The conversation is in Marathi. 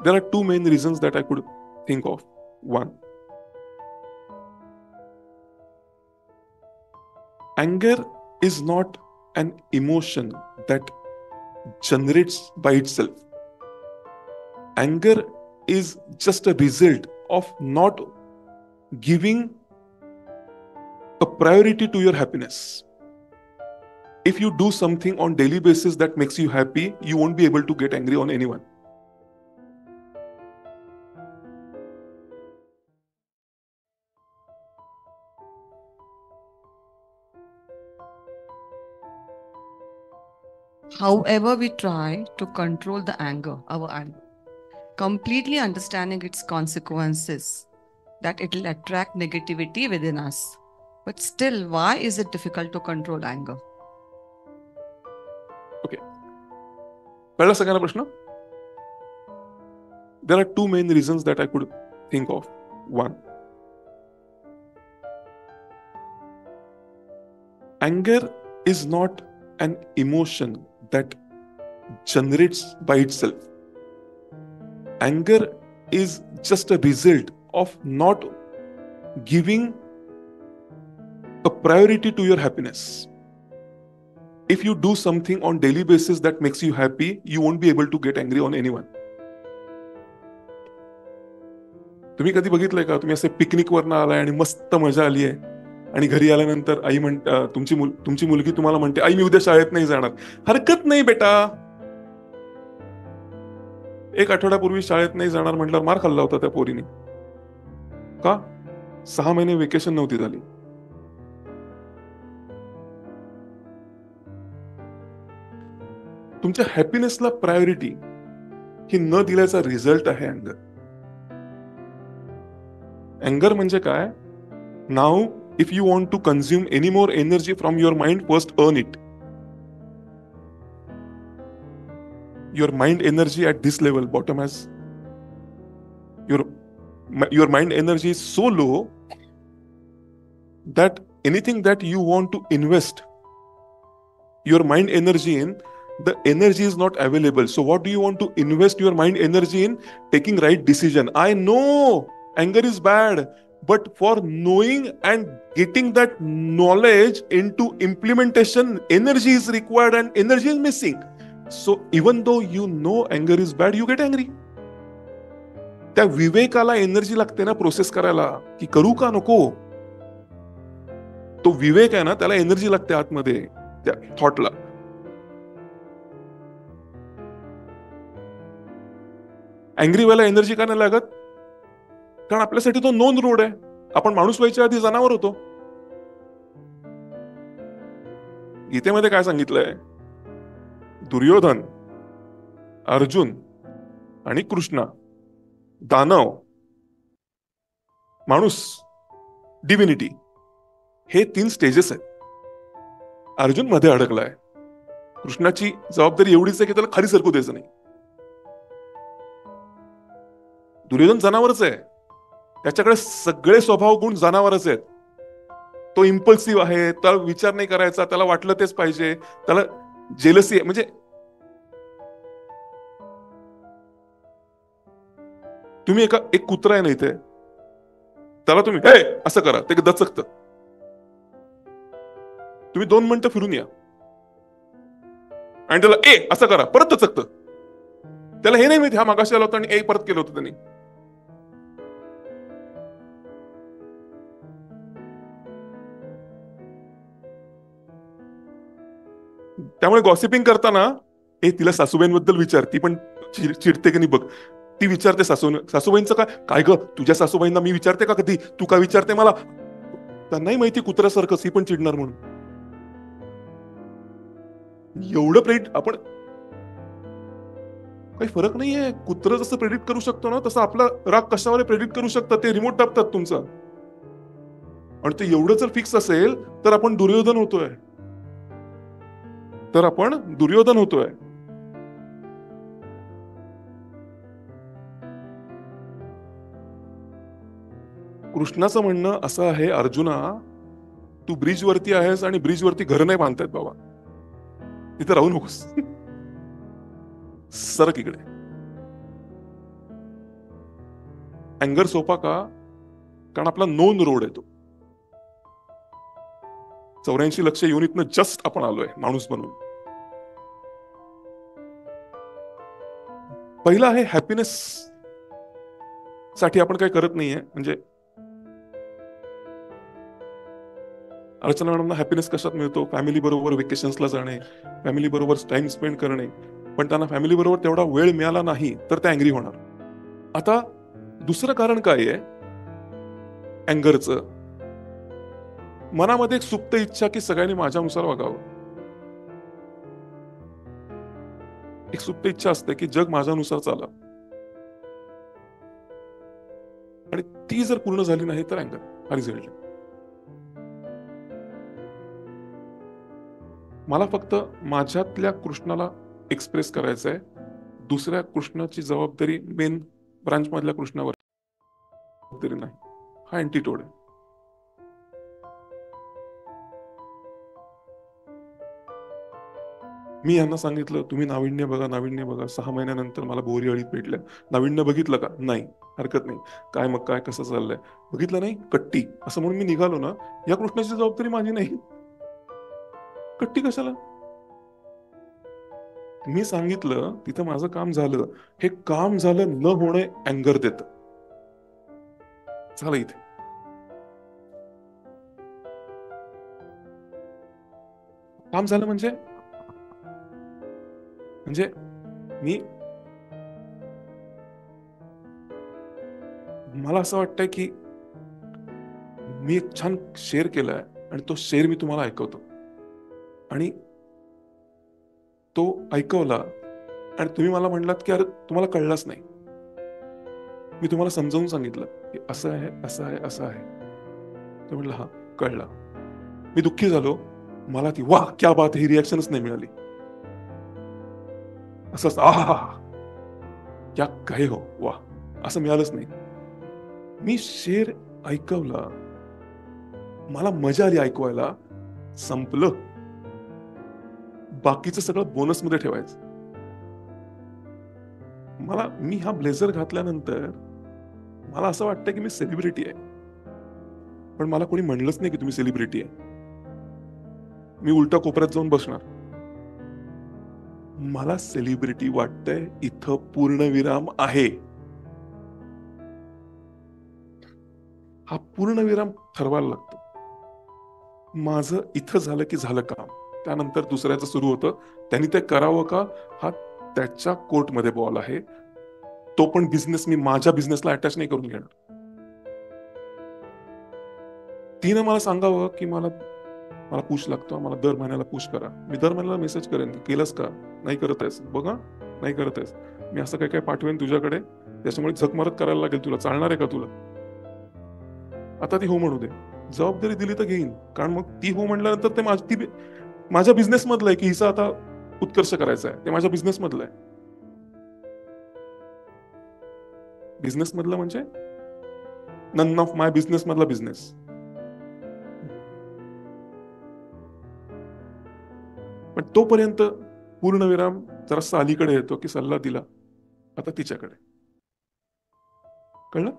There are two main reasons that I could think of. One, anger is not an emotion that generates by itself. Anger is just a result of not giving a priority to your happiness. If you do something on daily basis that makes you happy, you won't be able to get angry on anyone. However, we try to control the anger, our anger, completely understanding its consequences, that it will attract negativity within us. But still, why is it difficult to control anger? Okay. पहिला सगळ्यांना प्रश्न. There are two main reasons that I could think of. One, anger is not an emotion that generates by itself. Anger is just a result of not giving a priority to your happiness. If you do something on daily basis that makes you happy, you won't be able to get angry on anyone. तुम्ही कधी बघितलंय का, तुम्ही असे पिकनिकवरनं आलाय आणि मस्त मजा आली आहे आणि घरी आल्यानंतर आई तुमची मुलगी तुम्हाला म्हणते, आई मी उद्या शाळेत नाही जाणार. हरकत नाही बेटा. एक आठवड्यापूर्वी शाळेत नाही जाणार म्हटल्यावर मार खाल्ला होता त्या पोरीने. का? 6 महिने वेकेशन नव्हती झाली. तुमच्या हॅपीनेसला प्रायोरिटी ही न दिल्याचा रिझल्ट आहे अँगर. अँगर म्हणजे काय? Now if you want to consume any more energy from your mind, first earn it. Your mind energy at this level, bottom has your mind energy is so low that anything that you want to invest your mind energy in, the energy is not available. So what do you want to invest your mind energy in? Taking right decision. I know anger is bad, but for knowing and getting that knowledge into implementation, energy is required and energy is missing. So even though you know anger is bad, you get angry. त्या विवेकाला एनर्जी लागते ना प्रोसेस करायला, की करू का नको. तो विवेक आहे ना, त्याला एनर्जी लागते आतमध्ये त्या थॉटला. अँग्री व्हायला एनर्जी का नाही लागत? कारण आपल्यासाठी तो नोन रोड आहे. आपण माणूस व्हायच्या आधी जनावर होतो. गीतेमध्ये काय सांगितलंय? दुर्योधन, अर्जुन आणि कृष्णा, दानव, माणूस, डिव्हिनिटी, हे 3 स्टेजेस आहेत. अर्जुन मध्ये अडकलाय. कृष्णाची जबाबदारी एवढीच आहे की त्याला खाली सरकू द्यायचं नाही. दुर्योधन जनावरच आहे. त्याच्याकडे सगळे स्वभाव गुण जनावरच आहेत. तो इम्पल्सिव्ह आहे, त्याला विचार नाही करायचा, त्याला वाटलं तेच पाहिजे, त्याला जेलसी आहे. म्हणजे तुम्ही एक कुत्रा आहे ना इथे, त्याला तुम्ही हे असं करा, ते दचकत. तुम्ही 2 मिनिटं फिरून या आणि त्याला असं करा, परत दचकत. त्याला हे नाही माहिती हा मागाशी आला होता आणि परत केलं होतं त्यांनी. त्यामुळे गॉसिपिंग करताना तिला सासूबाईंबद्दल विचार, ती पण चिडते की नाही बघ. ती विचारते सासूबाईंचं काय ग, तुझ्या सासूबाईंना मी विचारते का कधी? तू का विचारते मला? त्यांनाही माहिती कुत्र्यासारखं ही पण चिडणार म्हणून. एवढं प्रेडिक्ट आपण, काही फरक नाहीये. कुत्र जसं प्रेडिक्ट करू शकतो ना, तसं आपला राग कशावर प्रेडिक्ट करू शकतात. ते रिमोट दाबतात तुमचा. आणि ते एवढं जर फिक्स असेल तर आपण दुर्योधन होतोय. कृष्णाचं म्हणणं असं आहे, अर्जुना तू ब्रिजवरती आहेस आणि ब्रिजवरती घर नाही बांधतायत बाबा, तिथे राहू नकोस, सरक इकडे. अँगर सोपा का? कारण आपला नोन रोड आहे तो. 84 लक्ष युनिटनं जस्ट आपण आलोय माणूस बनून. पहिला आहे हॅपीनेस साठी आपण काही करत नाहीये. म्हणजे अर्चना मॅडमना हॅपीनेस कशात मिळतो? फॅमिली बरोबर वेकेशन्सला जाणे, फॅमिली बरोबर टाइम स्पेंड करणे. पण त्यांना फॅमिली बरोबर तेवढा वेळ मिळाला नाही तर ते अँग्री होणार. आता दुसरं कारण काय आहे अँगरचं? मनामध्ये एक सुप्त इच्छा की सगळ्यांनी माझ्यानुसार वागावं. एक सुप्त इच्छा असते की जग माझ्यानुसार चालावं. आणि ती जर पूर्ण झाली नाही तर अँगर हा रिझल्ट. मला फक्त माझ्यातल्या कृष्णाला एक्सप्रेस करायचं आहे. दुसऱ्या कृष्णाची जबाबदारी मेन ब्रांच मधल्या कृष्णावर तरी नाही. हा अँटीटोड आहे. मी यांना सांगितलं तुम्ही नाविन्य बघा, नाविन्य बघा. 6 महिन्यानंतर मला बोरी अळीत भेटल्या. नाविन्य बघितलं का? नाही. हरकत नाही. काय मग काय कसं चाललंय? बघितलं नाही? कट्टी असं म्हणून मी निघालो ना, या कृष्णाची जबाबदारी माझी नाही. कट्टी कशाला? मी सांगितलं तिथं माझं काम झालं. हे काम झालं न होणे अँगर देत. झालं इथे. काम झालं म्हणजे मी मला असं वाटतंय की मी एक छान शेअर केलाय आणि तो शेअर मी तुम्हाला ऐकवतो. आणि तो ऐकवला आणि तुम्ही मला म्हणलात की अरे तुम्हाला कळलाच नाही. मी तुम्हाला समजावून सांगितलं की असं आहे, असं आहे, असं आहे. ते म्हटलं हा कळलं. मी दुःखी झालो. मला ती वाह क्या बात ही रिॲक्शनच नाही मिळाली. असं आहा क्या कहे हो वाह असं मिळालंच नाही. मी शेर ऐकवला. मला मजा आली ऐकवायला. संपलं. बाकीचं सगळं बोनस मध्ये ठेवायचं. मी हा ब्लेझर घातल्यानंतर मला असं वाटतं की मी सेलिब्रिटी आहे. पण मला कोणी म्हणलंच नाही की तुम्ही सेलिब्रिटी आहे. मी उलटा कोपऱ्यात जाऊन बसणार. मला सेलिब्रिटी वाटतंय इथं पूर्णविराम आहे. हा पूर्णविराम ठरवायला लागतो. माझं इथं झालं की झालं काम. त्यानंतर दुसऱ्याचं सुरू होतं. त्यांनी ते करावं का हा त्याच्या कोर्टमध्ये बॉल आहे. तो पण बिझनेस मी माझ्या बिझनेसला अटॅच नाही करून घेणार. तिनं मला सांगावं की मला पुश लागतो, मला दर महिन्याला पुश करा. मी दर महिन्याला मेसेज करेन केलंस का? नाही करत आहेस बघा, नाही करत आहेस. मी असं काय काय पाठवेन तुझ्याकडे त्याच्यामुळे झक मारत करायला लागेल तुला. चालणार आहे का तुला? आता ती हो म्हणू दे. जबाबदारी दिली तर घेईन. कारण मग ती हो म्हणल्यानंतर ते माझ्या बिझनेस मधलं आहे की हिचा आता उत्कर्ष करायचा आहे. ते माझ्या बिझनेस मधलं आहे. बिझनेस मधलं म्हणजे नन ऑफ माय बिझनेस मधला बिझनेस. पण तोपर्यंत पूर्णविराम जरासा अलीकडे येतो की सल्ला दिला आता तिच्याकडे. कळलं?